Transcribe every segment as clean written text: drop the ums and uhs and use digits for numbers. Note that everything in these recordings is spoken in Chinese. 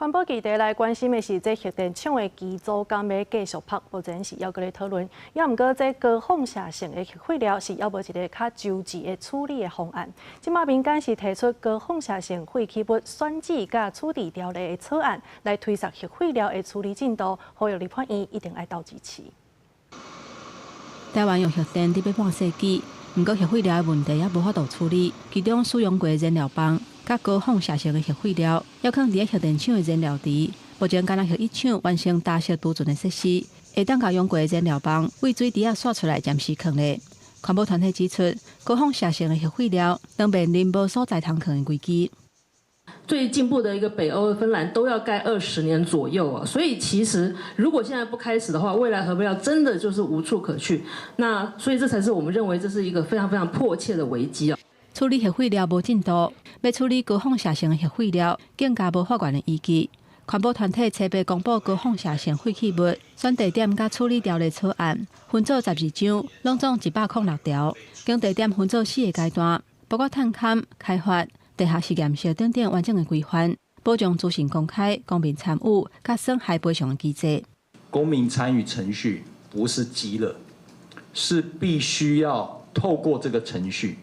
环保议题来关心的是，这核电厂的机组敢要继续拍，目前是还搁咧讨论。也毋过，这高放射性的核废料是还无一个较周至的处理的方案。即马民间是提出高放射性废弃物选址甲处理条例的草案，来推速核废料的处理进度，呼吁立法院一定要斗支持。台湾用核电伫要半世纪，毋过核废料的问题也无法度处理，其中使用过的燃料棒。甲高放射性的核废料，要放伫核电厂的燃料池。目前，敢若核一厂完成大小储存的设施，会当甲用过的燃料棒为水池刷出来，暂时放咧。环保团体指出，高放射性的核废料能面临无所在通放的危机。最进步的一个北欧的芬兰都要盖20年左右啊，所以其实如果现在不开始的话，未来核废料真的就是无处可去。那所以这才是我们认为这是一个非常非常迫切的危机啊。处理核废料无进度，要处理高放射性的核废料，更加无法院的依据。环保团体初八公布高放射性废弃物选地点甲处理条例草案，分做12章，拢总106条，经地点分做4个阶段，包括探勘、开发、地下实验室等完整的规范，保障资讯公开、公民参与、甲损害赔偿的机制。公民参与程序不是急了，是必须要透过这个程序。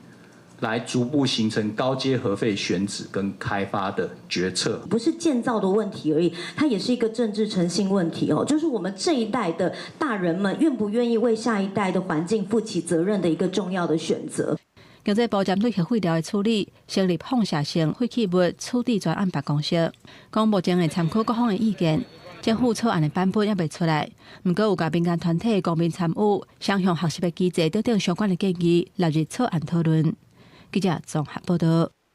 来逐步形成高阶核废选址跟开发的决策，不是建造的问题而已，它也是一个政治诚信问题哦。就是我们这一代的大人们愿不愿意为下一代的环境负起责任的一个重要的选择。经济部针对核废料的处理，成立放射性废弃物处理专案办公室，讲目前会参考各方的意见。政府草案的版本也未出来，不过有甲民间团体公民参与，双向学习的机制等等相关的建议纳入草案讨论。记者综合报道。